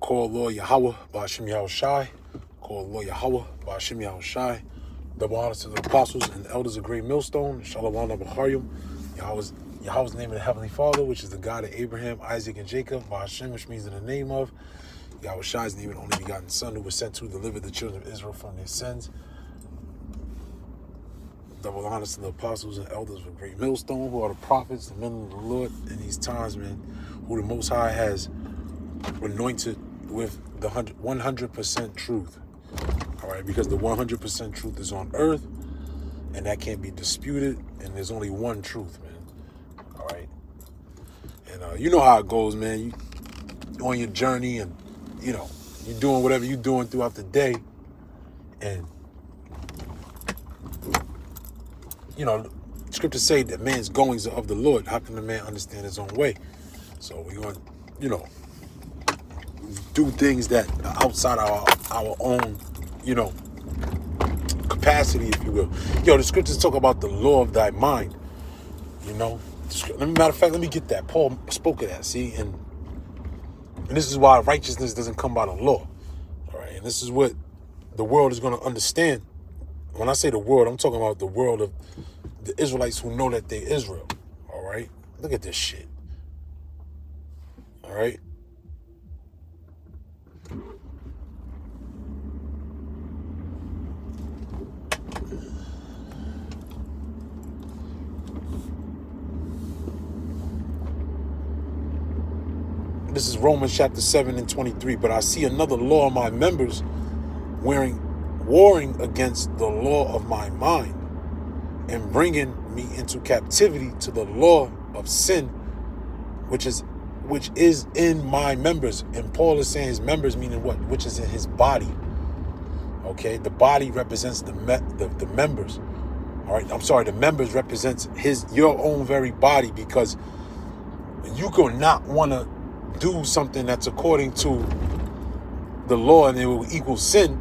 Call Lord Yahweh, Ba'ashem Yahushai. Call Lord Yahweh, Ba'ashem Yahushai. Double honors to the apostles and elders of Great Millstone. Shalom Abacharim. Yahweh's name of the Heavenly Father, which is the God of Abraham, Isaac, and Jacob. Ba'ashem, which means in the name of. Yahushai's name, the only begotten Son, who was sent to deliver the children of Israel from their sins. Double honors to the apostles and elders of Great Millstone, who are the prophets, the men of the Lord in these times, man, who the Most High has anointed with the 100% truth. All right, because the 100% truth is on earth, and that can't be disputed, and there's only one truth, man. All right, and you know how it goes, man. You on your journey, and you know you're doing whatever you're doing throughout the day, and you know, scriptures say that man's goings are of the Lord. How can the man understand his own way? So we're going to, you know, do things that are outside our own, you know, capacity, if you will. Yo, the scriptures talk about the law of thy mind, you know. Matter of fact, let me get that. Paul spoke of that, see? And this is why righteousness doesn't come by the law, all right? And this is what the world is going to understand. When I say the world, I'm talking about the world of the Israelites who know that they're Israel. All right? Look at this shit. All right? This is Romans chapter 7 and 23. But I see another law of my members warring against the law of my mind and bringing me into captivity to the law of sin, which is in my members. And Paul is saying his members, meaning what? Which is in his body. Okay, the body represents the members. All right, I'm sorry, the members represents your own very body, because you could not want to do something that's according to the law and it will equal sin.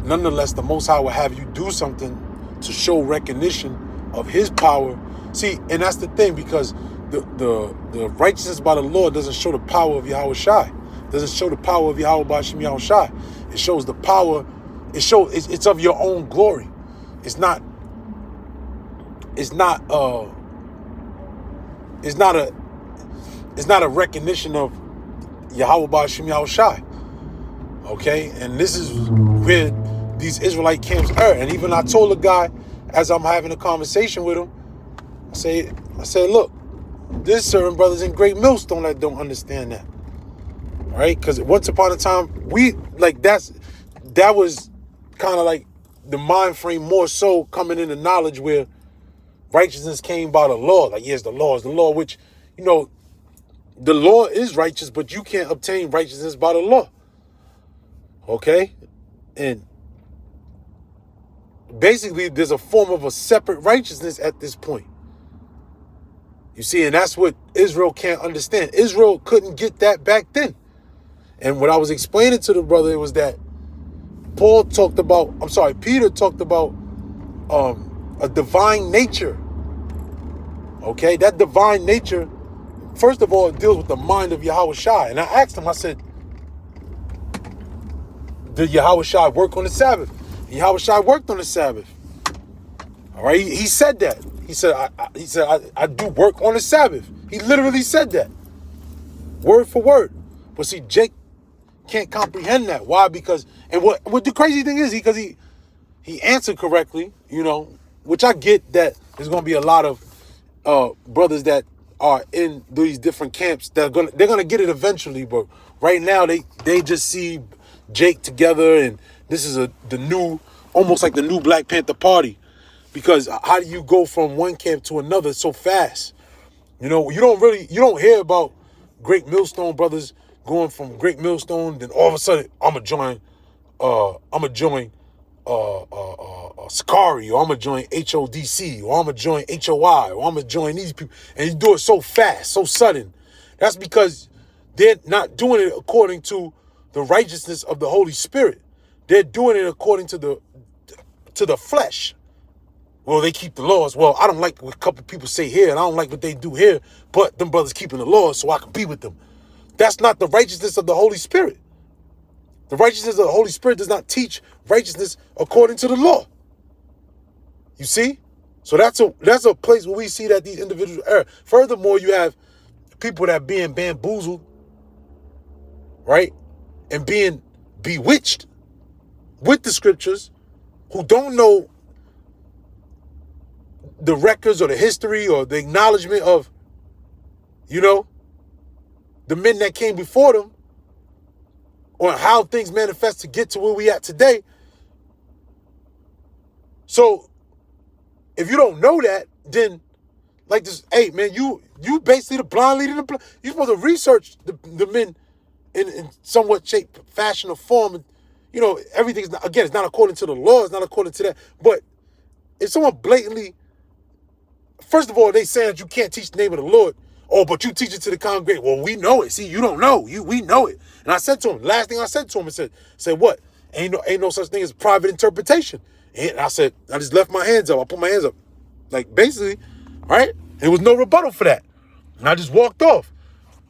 Nonetheless, the Most High will have you do something to show recognition of his power. See, and that's the thing, because the righteousness by the law doesn't show the power of Yahushai. Doesn't show the power of Yahweh Ba'ashem Yahushai. It shows the power. It's of your own glory. It's not a recognition of Yahweh Ba'ashem Yahushai. Okay, and this is where these Israelite camps are. And even I told a guy, as I'm having a conversation with him, I say, look, there's certain brothers in Great Millstone that don't understand that. All right, because once upon a time, that was kind of like the mind frame, more so coming into knowledge where righteousness came by the law. Like, yes, the law is the law, which, you know, the law is righteous, but you can't obtain righteousness by the law. Okay? And basically, there's a form of a separate righteousness at this point. You see, and that's what Israel can't understand. Israel couldn't get that back then. And what I was explaining to the brother was that Peter talked about a divine nature. Okay? That divine nature, first of all, it deals with the mind of Yahushai. And I asked him, I said, did Yahushai work on the Sabbath? Yahushai worked on the Sabbath. All right, he said that. He said, I do work on the Sabbath. He literally said that, word for word. But see, Jake can't comprehend that. Why? Because, and what the crazy thing is, because he answered correctly, you know, which I get that there's going to be a lot of brothers that are in these different camps that they're gonna get it eventually. But right now, they just see Jake together, and this is almost like the new Black Panther Party, because how do you go from one camp to another so fast? You know, you don't hear about Great Millstone brothers going from Great Millstone, then all of a sudden I'm gonna join Sakari, or I'm gonna join HODC, or I'm gonna join HOI, or I'm gonna join these people, and you do it so fast, so sudden. That's because they're not doing it according to the righteousness of the Holy Spirit. They're doing it according to the flesh. Well, they keep the laws. Well, I don't like what a couple people say here, and I don't like what they do here, but them brothers keeping the laws, so I can be with them. That's not the righteousness of the Holy Spirit. The righteousness of the Holy Spirit does not teach righteousness according to the law. You see? So that's a place where we see that these individuals err. Furthermore, you have people that being bamboozled, right? And being bewitched with the scriptures, who don't know the records or the history or the acknowledgement of, the men that came before them, on how things manifest to get to where we at today. So if you don't know that, then like this, hey man, you basically the blind leading the blind. You're supposed to research the men in somewhat shape, fashion, or form. And, everything's not, again, it's not according to the law, it's not according to that. But if someone blatantly, first of all, they saying that you can't teach the name of the Lord. Oh, but you teach it to the congregation. Well, we know it. See, you don't know. We know it. And I said to him, last thing I said to him, I said what? Ain't no such thing as private interpretation. And I said, I just left my hands up. I put my hands up. Like, basically, right? There was no rebuttal for that. And I just walked off.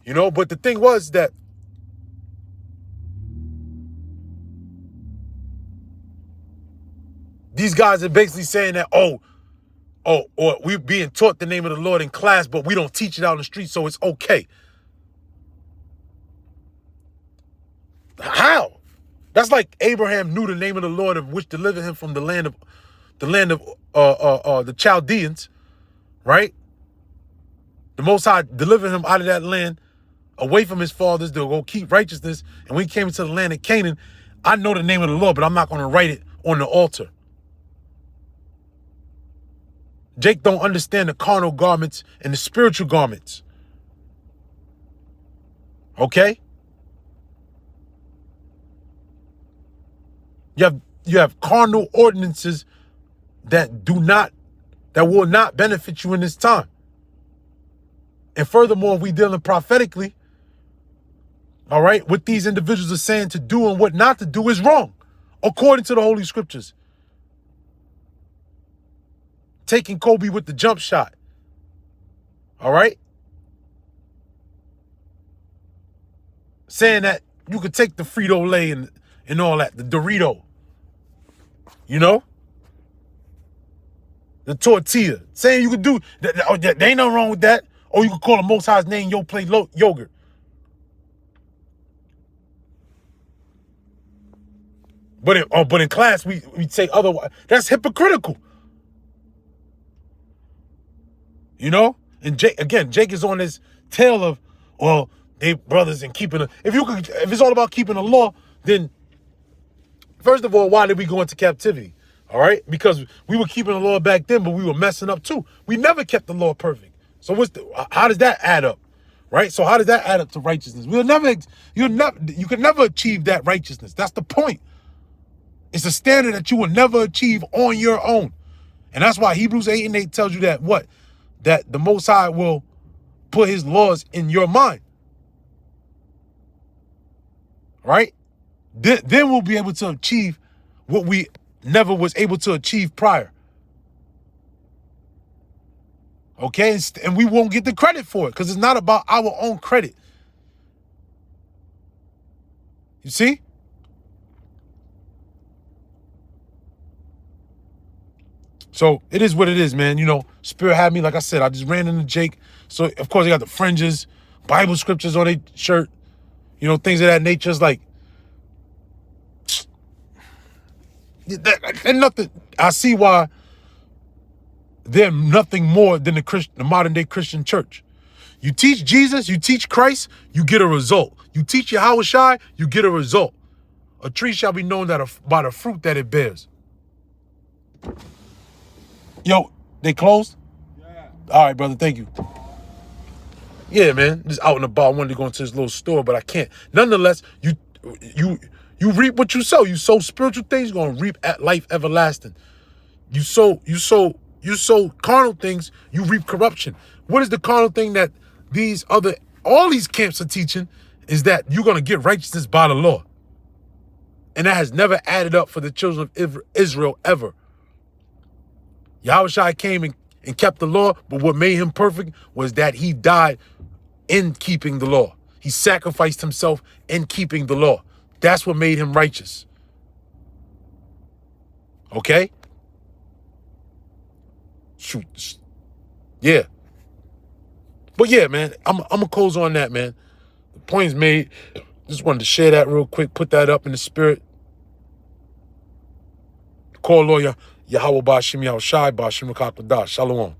But the thing was that these guys are basically saying that, or we're being taught the name of the Lord in class, but we don't teach it out in the street, so it's okay. How? That's like Abraham knew the name of the Lord, of which delivered him from the land of the Chaldeans, right? The Most High delivered him out of that land, away from his fathers, to go keep righteousness. And when he came into the land of Canaan, I know the name of the Lord, but I'm not going to write it on the altar. Jake don't understand the carnal garments and the spiritual garments. Okay? You have carnal ordinances that will not benefit you in this time. And furthermore, if we dealing prophetically, all right, what these individuals are saying to do and what not to do is wrong, according to the Holy Scriptures. Taking Kobe with the jump shot. All right? Saying that you could take the Frito-Lay and all that, the Dorito. The tortilla. Saying you could do, there ain't nothing wrong with that. Or you could call the Most High's name, yo, play yogurt. But in class, we say otherwise. That's hypocritical. And Jake is on this tail of, well, they brothers and keeping if it's all about keeping the law, then first of all, why did we go into captivity? All right, because we were keeping the law back then, but we were messing up too. We never kept the law perfect. So how does that add up? Right? So how does that add up to righteousness? You can never achieve that righteousness. That's the point. It's a standard that you will never achieve on your own. And that's why Hebrews 8:8 tells you that what? That the Most High will put his laws in your mind. Right? Then we'll be able to achieve what we never was able to achieve prior. Okay? And we won't get the credit for it because it's not about our own credit. You see? So it is what it is, man. Spirit had me, like I said, I just ran into Jake. So, of course, they got the fringes, Bible scriptures on their shirt, things of that nature. It's like, and nothing. I see why they're nothing more than the modern day Christian church. You teach Jesus, you teach Christ, you get a result. You teach Yahweh Shai, you get a result. A tree shall be known by the fruit that it bears. Yo, they closed? Yeah. All right, brother. Thank you. Yeah, man. Just out and about. I wanted to go into this little store, but I can't. Nonetheless, you reap what you sow. You sow spiritual things, you're gonna reap life everlasting. You sow carnal things, you reap corruption. What is the carnal thing that all these camps are teaching? Is that you're gonna get righteousness by the law. And that has never added up for the children of Israel ever. Yahweh Shai came and kept the law, but what made him perfect was that he died in keeping the law. He sacrificed himself in keeping the law. That's what made him righteous. Okay? Shoot. Yeah. But yeah, man, I'm going to close on that, man. The point's made. Just wanted to share that real quick, put that up in the spirit. Call lawyer Yahweh Bashim Yahushai Bashim Rakakwadash. Shalom.